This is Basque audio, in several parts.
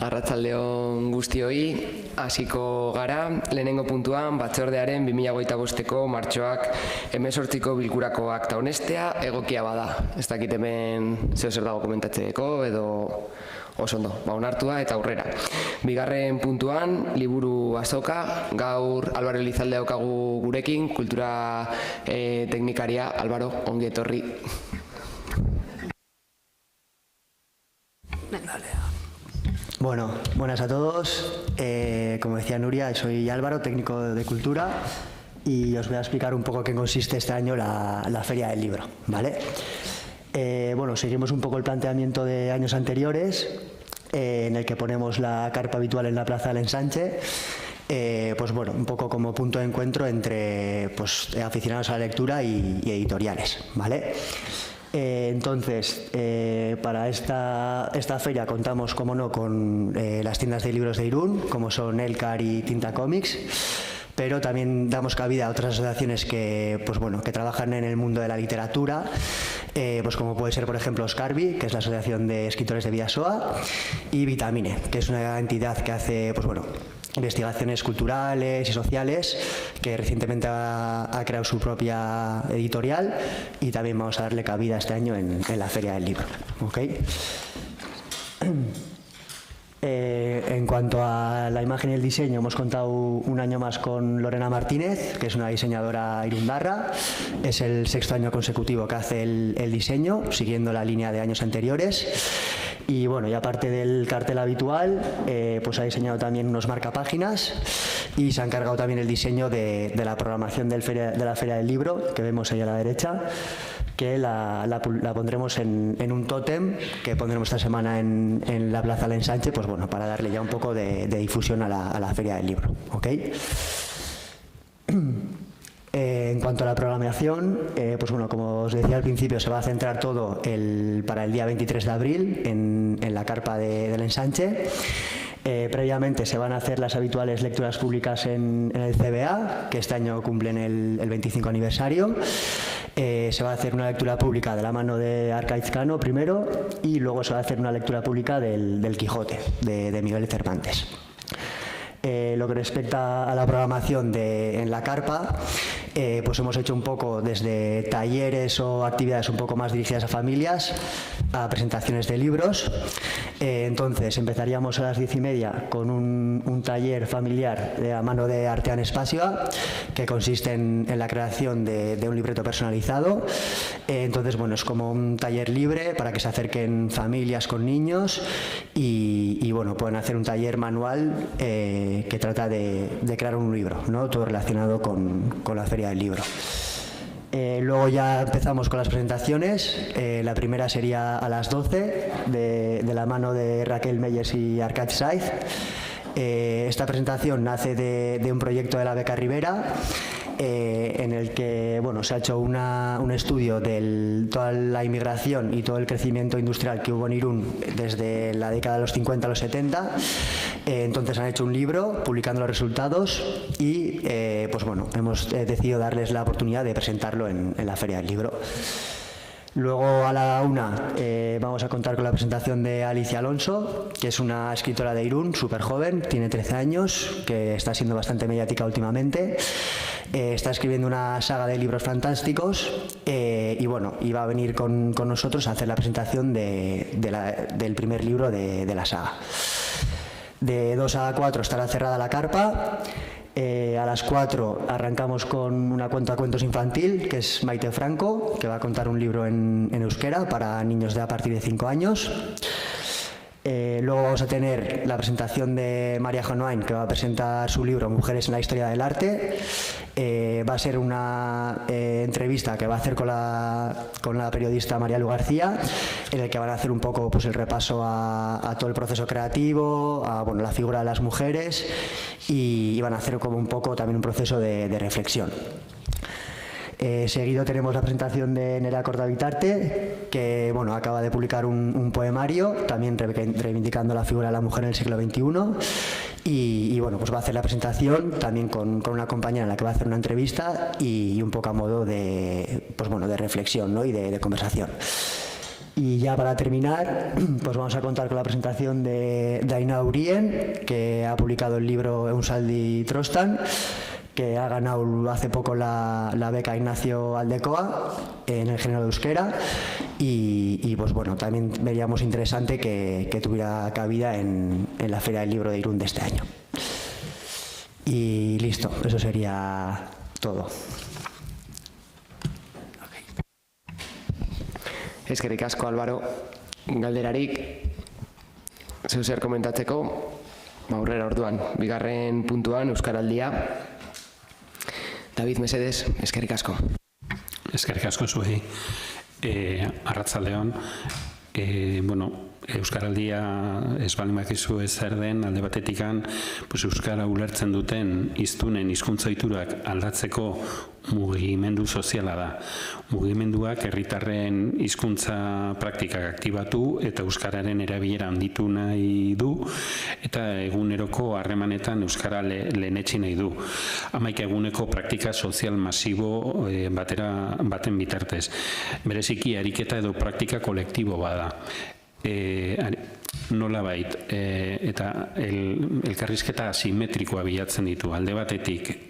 Arratsaldeon guztioi, hasiko gara, lehenengo puntuan, batzordearen 2025ko martxoak 18ko bilkurako akta honestea egokia bada. Ez dakit hemen zer dago komentatzeko edo oso ondo, onartua eta aurrera. Bigarren puntuan, liburu azoka, gaur Álvaro Elizalde daukagu gurekin, kultura teknikaria. Álvaro, ongi etorri. Bueno, buenas a todos. Como decía Nuria, soy Álvaro, técnico de cultura, y os voy a explicar un poco qué consiste este año la Feria del Libro, ¿vale? Bueno, seguimos un poco el planteamiento de años anteriores, en el que ponemos la carpa habitual en la Plaza del Ensanche, pues bueno, un poco como punto de encuentro entre aficionados a la lectura y editoriales, ¿vale? Entonces, para esta feria contamos, como no, con las tiendas de libros de Irún, como son Elcar y Tinta Comics, pero también damos cabida a otras asociaciones que trabajan en el mundo de la literatura, pues como puede ser, por ejemplo, Oscarvi, que es la Asociación de Escritores de Bidasoa, y Vitamine, que es una entidad que hace, investigaciones culturales y sociales, que recientemente ha creado su propia editorial, y también vamos a darle cabida este año en la Feria del Libro. ¿Okay? En cuanto a la imagen y el diseño, hemos contado un año más con Lorena Martínez, que es una diseñadora irundarra. Es el 6º año consecutivo que hace el diseño, siguiendo la línea de años anteriores. Y bueno, y aparte del cartel habitual, pues ha diseñado también unos marcapáginas y se ha encargado también el diseño de la programación de la Feria del Libro, que vemos ahí a la derecha, que la pondremos en un tótem que pondremos esta semana en la Plaza del Ensanche, pues bueno, para darle ya un poco de difusión a la Feria del Libro, ¿ok? En cuanto a la programación, pues bueno, como os decía al principio, se va a centrar todo para el día 23 de abril en la carpa del Ensanche. Previamente se van a hacer las habituales lecturas públicas en el CBA, que este año cumplen el 25 aniversario. Se va a hacer una lectura pública de la mano de Arcaiz Cano primero, y luego se va a hacer una lectura pública del Quijote, de Miguel Cervantes. Lo que respecta a la programación en la carpa, pues hemos hecho un poco desde talleres o actividades un poco más dirigidas a familias, a presentaciones de libros. Entonces empezaríamos a las 10:30 con un taller familiar de la mano de Artean Espasioa, que consiste en la creación de un libreto personalizado. Entonces, bueno, es como un taller libre para que se acerquen familias con niños y bueno, pueden hacer un taller manual que trata de crear un libro, ¿no? Todo relacionado con la Feria del Libro. Luego ya empezamos con las presentaciones. La primera sería a las 12 de la mano de Raquel Meyers y Arcadi Saiz. Esta presentación nace de un proyecto de la Beca Rivera, en el que se ha hecho un estudio de toda la inmigración y todo el crecimiento industrial que hubo en Irún desde la década de los 50 a los 70. Entonces han hecho un libro publicando los resultados y hemos decidido darles la oportunidad de presentarlo en la Feria del Libro. Luego a la 1 vamos a contar con la presentación de Alicia Alonso, que es una escritora de Irún, súper joven, tiene 13 años, que está siendo bastante mediática últimamente. Está escribiendo una saga de libros fantásticos y va a venir con nosotros a hacer la presentación del primer libro de la saga. De 2 a 4 estará cerrada la carpa. A las 4 arrancamos con una cuentacuentos infantil, que es Maite Franco, que va a contar un libro en euskera para niños de a partir de 5 años. Luego vamos a tener la presentación de María Jonoain, que va a presentar su libro Mujeres en la Historia del Arte. Va a ser una entrevista que va a hacer con la periodista María Lu García, en el que van a hacer un poco el repaso a todo el proceso creativo, a la figura de las mujeres, y van a hacer como un poco también un proceso de reflexión. Seguido tenemos la presentación de Nerea Cortavitarte, que acaba de publicar un poemario, también reivindicando la figura de la mujer en el siglo XXI. Y va a hacer la presentación también con una compañera en la que va a hacer una entrevista y un poco a modo de reflexión, ¿no? Y de conversación. Y ya para terminar, pues vamos a contar con la presentación de Ainhoa Urien, que ha publicado el libro Eunsaldi Trostan, que ha ganado hace poco la beca Ignacio Aldecoa en el género de euskera, y pues bueno, también veríamos interesante que tuviera cabida en la Feria del Libro de Irún de este año. Y listo, eso sería todo. Eskerrik asko, Álvaro. Galderarik, zeu zer komentatzeko, aurrera orduan, bigarren puntuan, Euskaraldia. David, mesedez, eskerrik asko. Eskerrik asko zuei. Arratsaldeon, Euskaraldia ez baldin bakizu ez zer den, alde batetikan Euskara ulertzen duten hiztunen hizkuntza ohiturak aldatzeko mugimendu soziala da. Mugimenduak herritarren hizkuntza praktikak aktibatu eta euskararen erabilera handitu nahi du eta eguneroko harremanetan euskara lehenetsi nahi du. 11 eguneko praktika sozial masibo baten bitartez. Bereziki ariketa edo praktika kolektibo bada. Nolabait, eta elkarrizketa asimetrikoa bilatzen ditu. Alde batetik,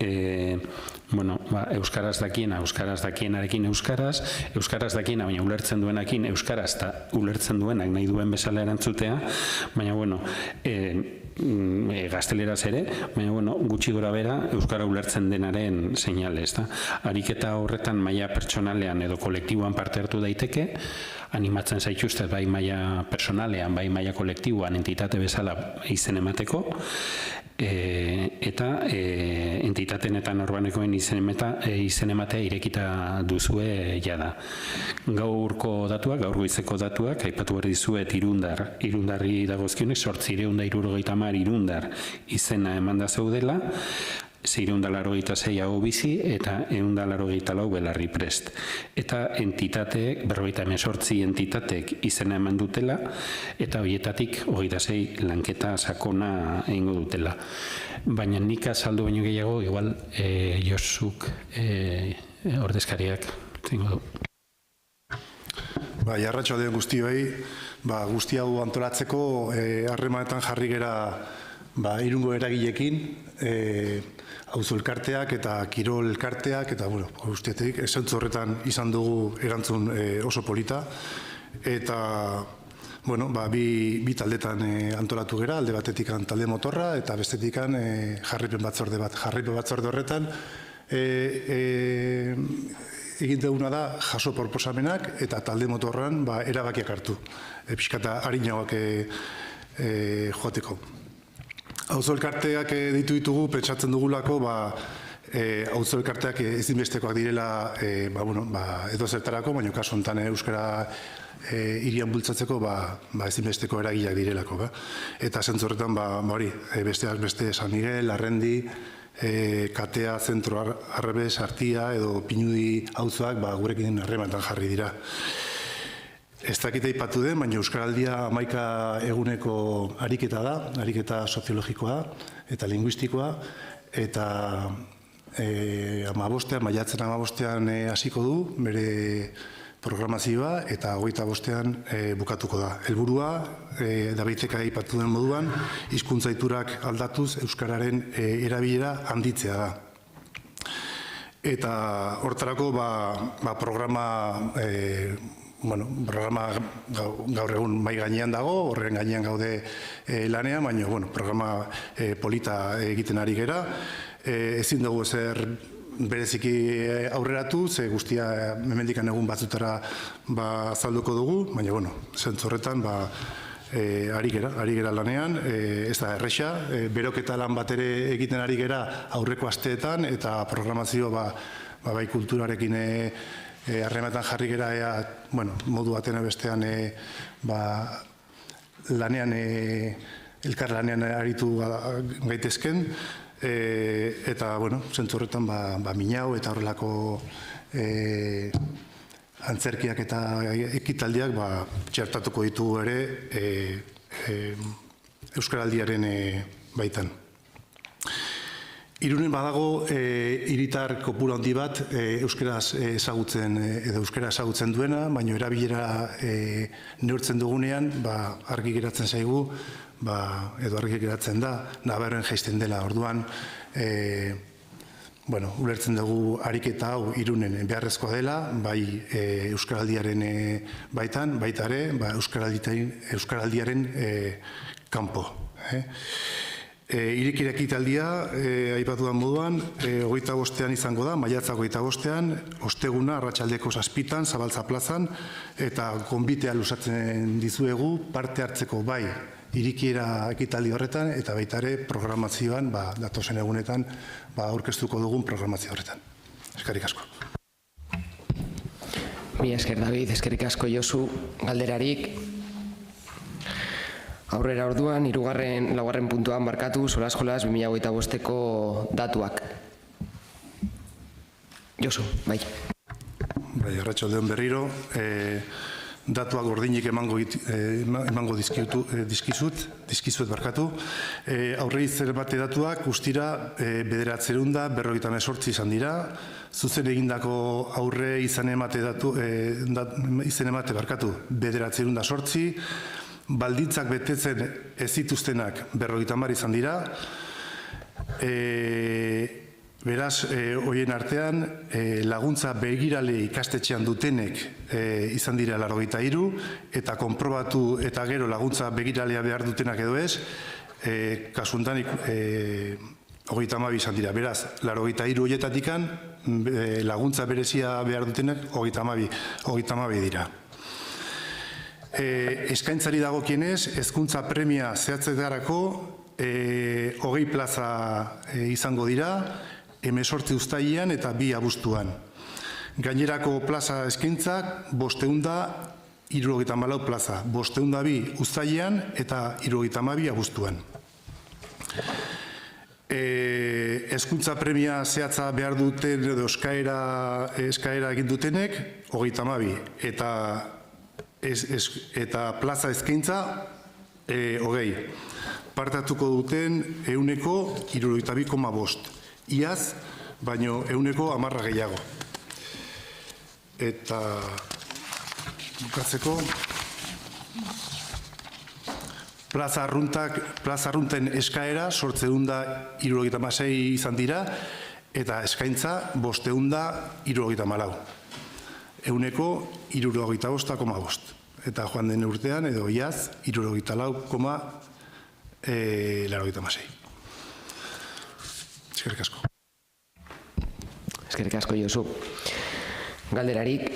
euskaraz dakiena, euskaraz dakienarekin euskaraz, euskaraz dakiena, baina ulertzen duenakin euskaraz eta ulertzen duenak nahi duen bezala erantzutea, baina, gazteleraz ere, baina, gutxi gora bera, euskara ulertzen denaren seinale, ezta? Ariketa horretan maila pertsonalean edo kolektiboan parte hartu daiteke, animatzen zaituztet bai maila personalean, bai maila kolektiboan entitate bezala izen emateko, eta entitateen eta norbanekoen izen ematea irekita duzue jada. Gaurko datuak, gaur goizeko datuak, aipatu behar dizuet irundarri dagozkionek, 870 irundar izena emanda zeudela, 686 hau bizi eta 184 belarri prest. Eta entitateek, 58 entitatek izena eman dutela, eta horietatik 26 lanketa sakona egingo dutela. Baina nik azaldu baino gehiago, igual Josuk ordezkariak zingo du. Arratsalde on guztioi, guzti hau antolatzeko harremanetan jarri gera Irungo eragileekin, auzo elkarteak eta kirol elkarteak, eta ustetik, esentzu horretan izan dugu erantzun oso polita, eta bi taldetan antolatu gera, alde batetik talde motorra, eta bestetik jarripen batzorde bat. Jarripen batzorde horretan, egin duguna da jaso proposamenak eta talde motorran erabakiak hartu, pixkata harinagoak joateko. Auzo elkarteak ditu ditugu, pentsatzen dugulako, auzo elkarteak ezinbestekoak direla edo zertarako, baina kasu honetan euskara hirian bultzatzeko ezinbesteko eragileak direlako. Eta zentzu horretan, besteak beste San Miguel, Larrendi, Katea, Zentro Arbes, Artia edo Pinudi auzoak gurekin harremanetan jarri dira. Ez dakite aipatu den, baina Euskaraldia 11 eguneko ariketa da, ariketa soziologikoa eta linguistikoa, eta maiatzen 15 hasiko du bere programazioa eta 25 bukatuko da. Helburua, Davidek aipatu den moduan, hizkuntza ohiturak aldatuz Euskararen erabilera handitzea da. Eta hortarako programa gaur egun mai gainean dago, horren gainean gaude lanean, baina programa polita egiten ari gera. Ezin dugu ezer bereziki aurreratu, ze guztia hemendikan egun batzutara azalduko dugu, baina zentzu horretan ari gera lanean, ez da erresa, beroketa lan bat ere egiten ari gera aurreko asteetan, eta programazio bai kulturarekin harremanetan jarri gera modu batean bestean lanean, elkar lanean aritu gaitezken, eta zentzu horretan minau eta horrelako antzerkiak eta ekitaldiak txertatuko ditugu ere Euskaraldiaren baitan. Irunen badago hiritar kopuru handi bat euskaraz ezagutzen edo euskara ezagutzen duena, baina erabilera neurtzen dugunean argi geratzen zaigu edo argi geratzen da nabarren jaisten dela. Orduan ulertzen dugu ariketa hau Irunen beharrezkoa dela, bai euskaraldiaren baitan, baita ere euskaraldiaren kanpo. Irekira ekitaldia, aipatudan moduan, 25 izango da, maiatzak 25, osteguna, arratsaldeko 7 Zabaltza plazan, eta gonbitea luzatzen dizuegu parte hartzeko bai irekiera ekitaldi horretan, eta baita ere programazioan, datozen egunetan, aurkeztuko dugun programazio horretan. Eskerrik asko. Mila esker, David, eskerrik asko Josu, galderarik. Aurrera orduan, laugarren puntuan markatu, Solaskolas 2025ko datuak. Josu, bai. Arratsaldeon berriro, datuak gordinik emango dizkizuet barkatu. Aurre izanemate datuak guztira 958 izan dira. Zuzen egindako aurre izanemate 908, baldintzak betetzen ez dituztenak 50 izan dira. Beraz, horien artean, laguntza begirale ikastetxean dutenek izan dira 83, eta konprobatu eta gero laguntza begiralea behar dutenak edo ez, kasuntan 32 izan dira. Beraz, 83 horietatikan laguntza berezia behar dutenak 32 dira. Eskaintzari dagokienez, hezkuntza premia zehatzetarako 20 plaza izango dira, 18 uztailean eta 2 abuztuan. Gainerako plaza eskaintzak 574 plaza, 502 uztailean eta 72 abuztuan. Hezkuntza premia zehatza behar duten edo eskaera egin dutenek 32 eta plaza eskaintza 20. Partatuko duten 72,5. Iaz, baino 10% gehiago. Eta bukatzeko, plaza arrunten eskaera 876 izan dira, eta eskaintza 574. 75,5. Eta joan den urtean, edo iaz, 74,86. Eskerrik asko. Eskerrik asko, Josu. Galderarik,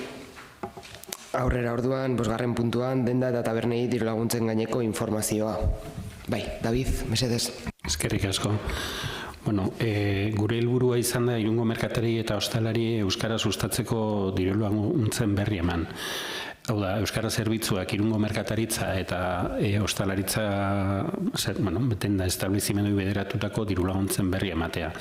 aurrera orduan, 5. puntuan, denda eta tabernei diru laguntzen gaineko informazioa. Bai, David, mesedez. Eskerrik asko. Gure helburua izan da Irungo merkatari eta ostalari euskara sustatzeko diru laguntzen berri eman. Hau da, euskara zerbitzuak Irungo merkataritza eta ostalaritza beten da establezimendu bederatutako diru laguntzen berri ematea.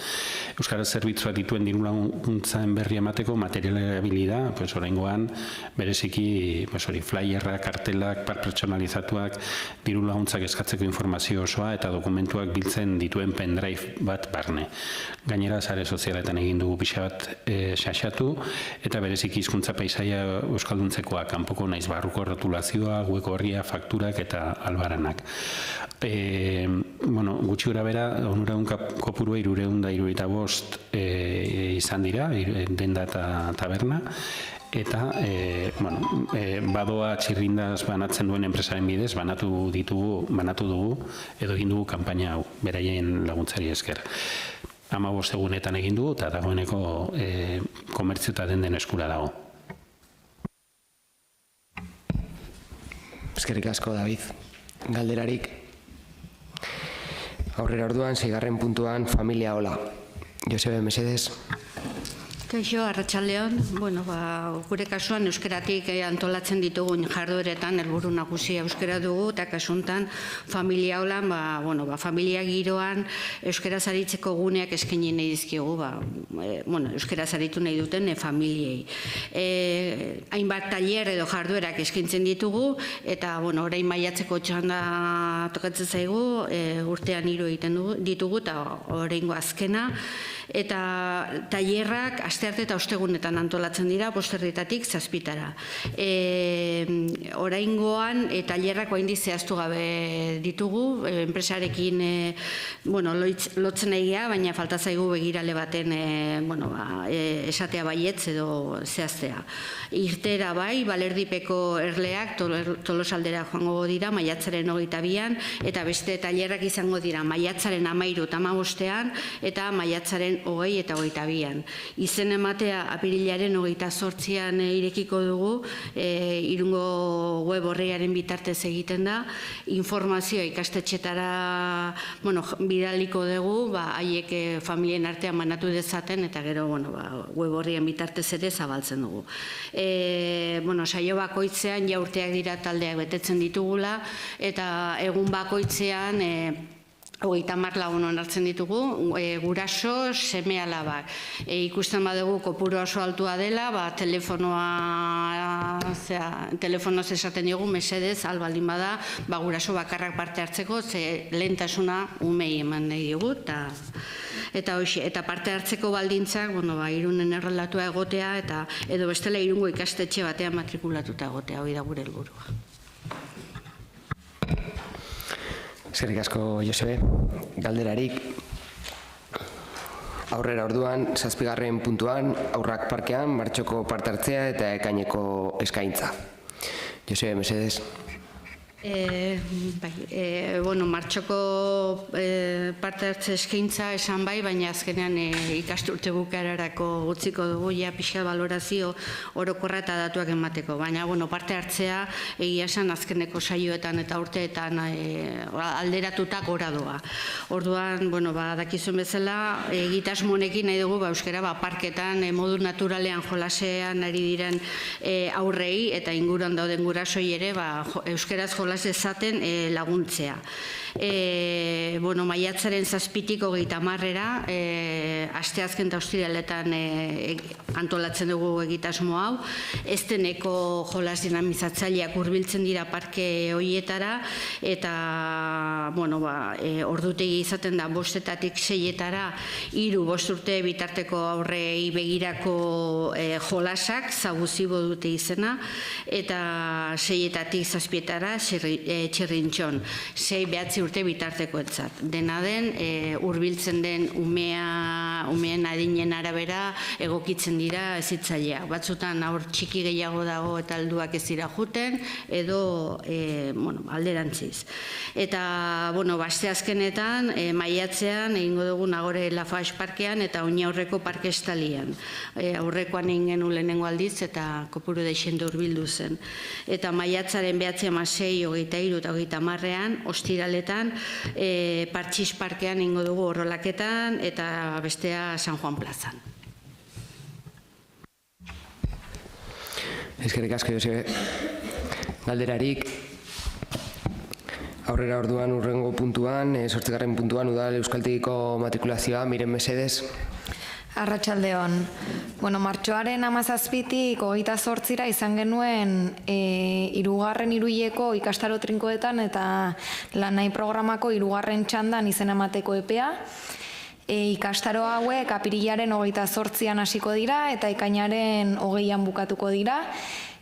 Euskara zerbitzuak dituen diru laguntzen berri emateko materiala erabili da, oraingoan bereziki flyerrak, kartelak, pertsonalizatuak, diru laguntzak eskatzeko informazio osoa eta dokumentuak biltzen dituen pendrive bat barne. Gainera, sare sozialetan egin dugu pixa bat xaxatu eta bereziki hizkuntza paisaia euskalduntzekoa kanpoko naiz barruko rotulazioa, web orria, fakturak eta albaranak. Gutxi gora bera, onuradun kopurua 375 izan dira, denda eta taberna, eta badoa txirrindaz banatzen duen enpresaren bidez, banatu dugu, edo egin dugu kanpaina hau, beraien laguntzari esker. 15 egunetan egin dugu, eta dagoeneko komertzio eta denden eskura dago. Eskerrik asko, David. Galderarik. Aurrera orduan, 6. puntuan, familia hola. Josebe, mesedez. Kaixo, arratsaldeon. Gure kasuan euskeratik antolatzen ditugun jardueretan helburu nagusia euskera dugu, eta kasuntan familia holan, familia giroan euskaraz aritzeko guneak eskaini nahi dizkigu, euskaraz aritu nahi duten familiei. Hainbat tailer edo jarduerak eskaintzen ditugu, eta orain maiatzeko txanda tokatzen zaigu, urtean 3 egiten ditugu, eta oraingo azkena, eta tailerrak astearte eta ostegunetan antolatzen dira, 5 herritatik 7-tara. Oraingoan tailerrak oraindik zehaztu gabe ditugu, enpresarekin lotzen nahi gea, baina falta zaigu begirale baten esatea baietz edo zehaztea. Irtera bai, Balerdipeko erleak Tolosaldera joango dira maiatzaren 22an, eta beste tailerrak izango dira maiatzaren 13 eta 15ean, eta maiatzaren 20 eta 22an. Izen ematea apirilaren 28an irekiko dugu, Irungo web orriaren bitartez egiten da, informazioa ikastetxetara bidaliko dugu, haiek familien artean banatu dezaten, eta gero web orrien bitartez ere zabaltzen dugu. Saio bakoitzean ja urteak dira taldeak betetzen ditugula, eta egun bakoitzean 30 lagun onartzen ditugu, guraso, seme-alabak. Ikusten badugu kopuru oso altua dela, telefonoz esaten digu, mesedez, albaldin bada, guraso bakarrak parte hartzeko, ze lehentasuna umei eman nahi digu, eta parte hartzeko baldintzak, Irunen errelatua egotea, edo bestela Irungo ikastetxe batean matrikulatuta egotea, hori da gure helburua. Eskerrik asko, Josebe. Galderarik, aurrera orduan, 7. puntuan, Haurrak Parkean, martxoko parte hartzea eta ekaineko eskaintza. Josebe, mesedez. Martxoko parte hartze eskaintza esan bai, baina azkenean ikasturte bukaerarako utziko dugu ja pixka balorazio orokorra eta datuak emateko. Baina parte hartzea egia esan azkeneko saioetan eta urteetan alderatuta gora doa. Orduan, dakizuen bezala, egitasmonekin nahi dugu euskara parketan modu naturalean jolasean ari diren aurrei eta inguruan dauden gurasoi ere euskaraz jolas ezaten laguntzea. Maiatzaren 7tik 30era, asteazken eta ostiraletan antolatzen dugu egitasmo hau. Ezteneko jolas dinamizatzaileak hurbiltzen dira parke horietara, eta ordutegi izaten da 5etatik 6etara 3-5 urte bitarteko aurrei begirako jolasak, zaguzibo dute izena, eta 6etatik 7etara txirrintxon, 6-9 urte bitarteko etzat. Dena den, hurbiltzen den umeen adinen arabera egokitzen dira hezitzaileak. Batzutan aur txiki gehiago dago eta helduak ez dira juten, edo alderantziz. Eta, asteazkenetan, maiatzean egingo dugu Nagore Lafaix parkean eta Oinaurreko parke estalian. Aurrekoan egin genuen lehenengo aldiz eta kopuru deixendu hurbildu zen. Eta maiatzaren 9, 16, 23 eta 30ean, ostiraletan, Partxis parkean egingo dugu Horrolaketan eta bestea San Juan plazan. Eskerrik asko, Josebe. Galderarik, aurrera orduan urrengo puntuan, 8. puntuan, udal euskaltegiko matrikulazioa, Miren mesedez. Arratsaldeon. Martxoaren 17tik 28ra izan genuen 3. hiruileko ikastaro trinkoetan eta lanai programako 3. txandan izen emateko epea. Ikastaro hauek apirilaren 28an hasiko dira eta ekainaren 20an bukatuko dira.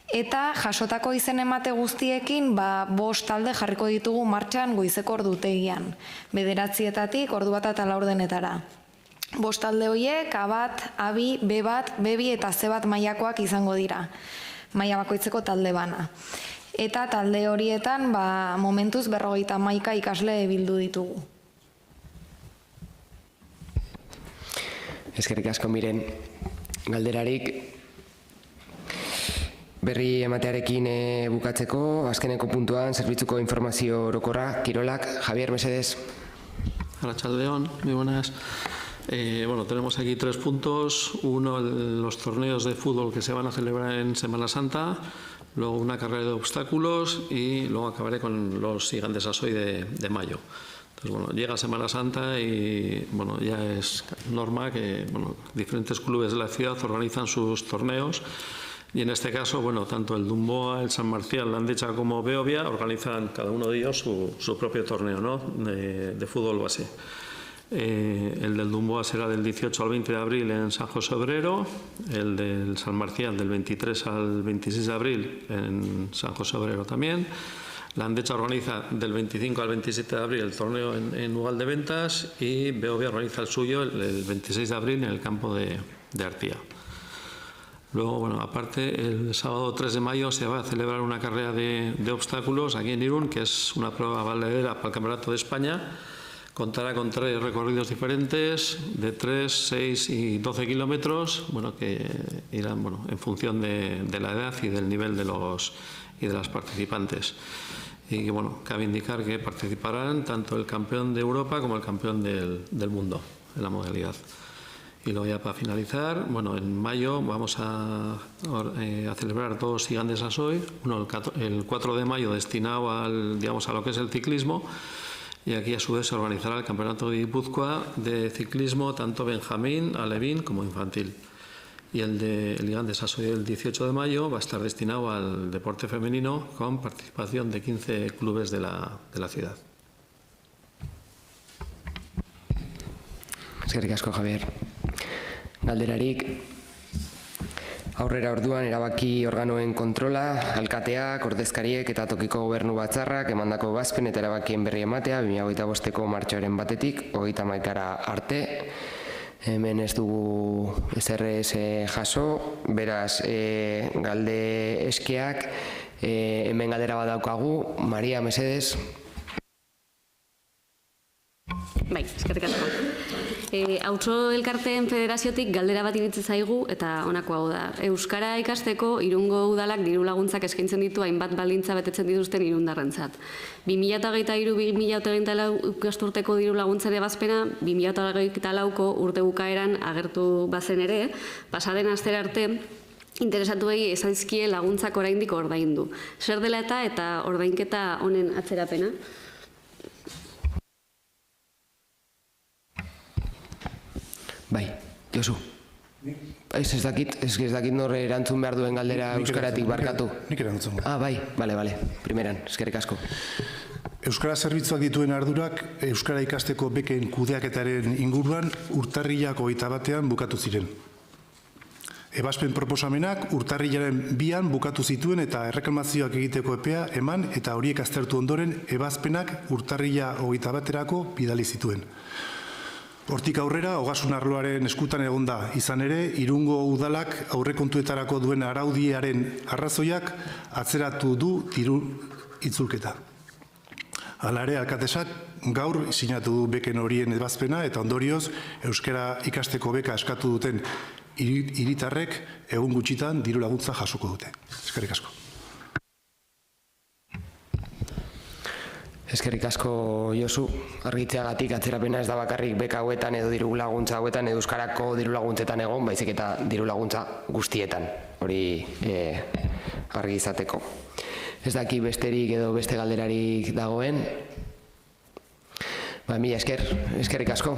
Eta jasotako izen emate guztiekin 5 talde jarriko ditugu martxan goizeko ordutegian. 9etatik ordu 1 eta 4 5 talde horiek A1, A2, B1, B2 eta C1 mailakoak izango dira. Maila bakoitzeko talde bana. Eta talde horietan momentuz 51 ikasle bildu ditugu. Eskerrik asko, Miren. Galderarik, berri ematearekin bukatzeko, azkeneko puntuan, zerbitzuko informazio orokorra, kirolak, Javier, mesedez. Arratsaldeon, muy buenas. Bueno, tenemos aquí 3 puntos. Uno, los torneos de fútbol que se van a celebrar en Semana Santa, luego una carrera de obstáculos y luego acabaré con los gigantes Asoy de mayo. Entonces, bueno, llega Semana Santa y bueno, ya es norma que diferentes clubes de la ciudad organizan sus torneos. Y en este caso, bueno, tanto el Dumboa, el San Marcial, la Andecha como Beovia organizan cada uno de ellos su propio torneo, ¿no?, de fútbol base. El del Dumboa será del 18 al 20 de abril en San José Obrero, el del San Marcial del 23 al 26 de abril en San José Obrero también. La Andecha organiza del 25 al 27 de abril el torneo en Ugal de Ventas y Beovia organiza el suyo el 26 de abril en el campo de Artía. Luego, bueno, aparte, el sábado 3 de mayo se va a celebrar una carrera de obstáculos aquí en Irún, que es una prueba valedera para el Campeonato de España. Contará con 3 recorridos diferentes de 3, 6 y 12 kilómetros, bueno, que irán en función de la edad y del nivel de las participantes. Y que, bueno, cabe indicar que participarán tanto el campeón de Europa como el campeón del mundo en la modalidad. Y luego ya para finalizar, bueno, en mayo vamos a celebrar 2 gigantes Asoy, uno el 4 de mayo destinado a lo que es el ciclismo, y aquí a su vez se organizará el Campeonato de Guipúzcoa de ciclismo, tanto benjamín, alevín como infantil. Y el gigantes Asoy el 18 de mayo va a estar destinado al deporte femenino con participación de 15 clubes de la ciudad. Eskerrik asko, Javier. Galderarik, aurrera orduan erabaki organoen kontrola, alkateak, ordezkariek eta tokiko gobernu batzarrak emandako ebazpen eta erabakien berri ematea 2025ko martxoaren 1-tik 31 arte. Hemen ez dugu SRS jaso, beraz galde eskeak, hemen galdera bat daukagu. Maria, mesedez. Bai, eskerrik asko. Hautso Elkarteen Federaziotik galdera bat iritsi zaigu eta honako hau da. Euskara ikasteko Irungo udalak diru laguntzak eskaintzen ditu hainbat baldintza betetzen dituzten irundarrentzat. 2023-2024 ikasturteko diru laguntzaren ebazpena 2024ko urte bukaeran agertu bazen ere, pasaden astera arte interesatuei ezaizkie laguntzak oraindik ordaindu. Zer dela eta ordainketa honen atzerapena? Bai, Josu. Ez dakit norre erantzun behar duen galdera euskaratik barkatu. Nik erantzun. Bai, bale, primeran, eskerrik asko. Euskara zerbitzuak dituen ardurak euskara ikasteko beken kudeaketaren inguruan urtarrilak 21 bukatu ziren. Ebazpen proposamenak urtarrilaren 2an bukatu zituen eta erreklamazioak egiteko epea eman eta horiek aztertu ondoren ebazpenak urtarrila 21erako bidali zituen. Hortik aurrera, ogasun arloaren eskutan egonda izan ere, Irungo udalak aurrekontuetarako duen araudiaren arrazoiak atzeratu du diru itzulketa. Hala ere, alkatesak gaur sinatu du beken horien ebazpena eta ondorioz euskara ikasteko beka eskatu duten hiritarrek egun gutxitan diru laguntza jasoko dute. Eskerrik asko. Eskerrik asko, Josu, argitzeagatik atzerapena ez da bakarrik beka hauetan edo diru laguntza hauetan edo euskarako diru laguntzetan egon, baizik eta diru laguntza guztietan, hori argi izateko. Ez daki besterik edo beste galderarik dagoen. Mila eskerrik asko.